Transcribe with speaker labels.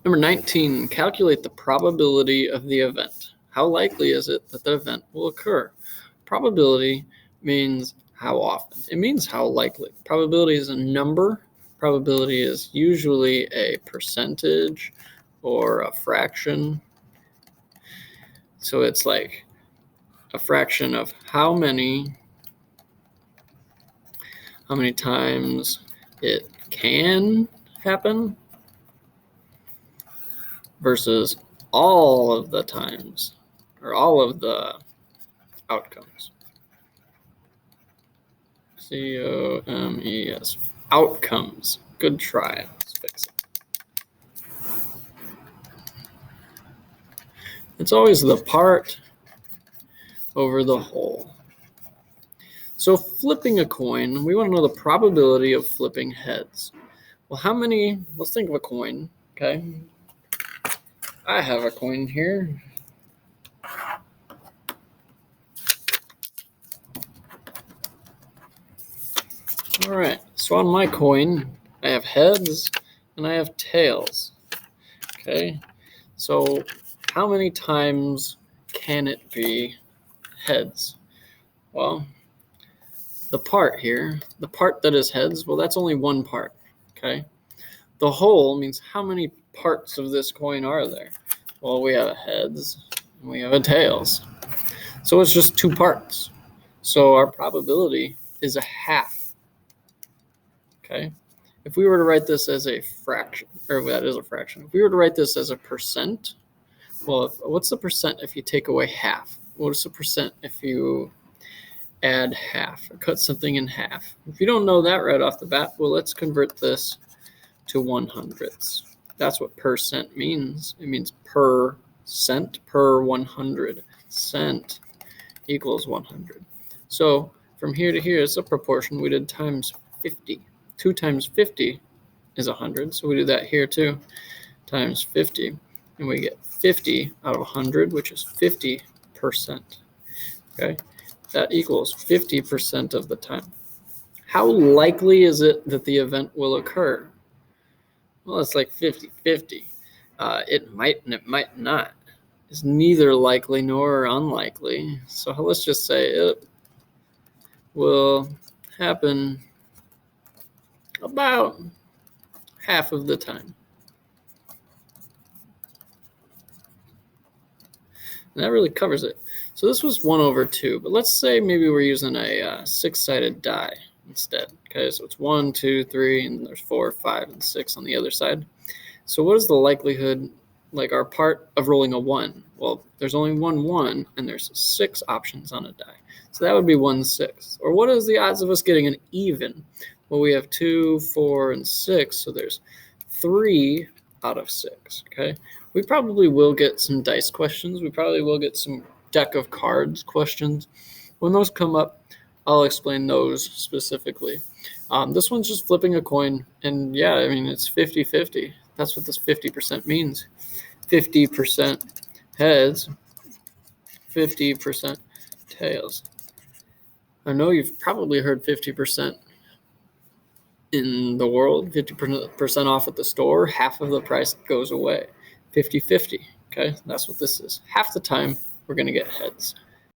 Speaker 1: Number 19, calculate the probability of the event. How likely is it that the event will occur? Probability means how often. It means how likely. Probability is a number. Probability is usually a percentage or a fraction. So it's like a fraction of how many times it can happen versus all of the times or all of the outcomes. COMES. Outcomes. Good try. Let's fix it. It's always the part over the whole. So flipping a coin, we want to know the probability of flipping heads. Well, how many, let's think of a coin, okay? I have a coin here. All right, so on my coin, I have heads and I have tails, okay? So how many times can it be heads? Well, the part here, the part that is heads, well, that's only one part, okay? The whole means how many parts of this coin are there? Well, we have a heads and we have a tails. So it's just two parts. So our probability is a half, okay? If we were to write this as a fraction, or that is a fraction, if we were to write this as a percent, well, what's the percent if you take away half? What's the percent if you add half or cut something in half? If you don't know that right off the bat, well, let's convert this to 100ths. That's what percent means. It means per cent per 100. Cent equals 100. So from here to here, it's a proportion. We did times 50. 2 times 50 is 100. So we do that here too. Times 50. And we get 50 out of 100, which is 50%. Okay? That equals 50% of the time. How likely is it that the event will occur? Well, it's like 50-50. It might and it might not. It's neither likely nor unlikely. So let's just say it will happen about half of the time. And that really covers it. So this was 1/2, but let's say maybe we're using a 6-sided die instead. Okay, so it's 1, 2, 3, and there's 4, 5, and 6 on the other side. So what is the likelihood, like our part of rolling a 1? Well, there's only one 1, and there's 6 options on a die. So that would be 1/6. Or what is the odds of us getting an even? Well, we have 2, 4, and 6, so there's 3 out of 6, okay? We probably will get some dice questions. We probably will get some deck of cards questions. When those come up, I'll explain those specifically. This one's just flipping a coin, and yeah, I mean, it's 50-50. That's what this 50% means. 50% heads, 50% tails. I know you've probably heard 50% in the world, 50% off at the store, half of the price goes away. 50-50, okay? That's what this is. Half the time, we're going to get heads.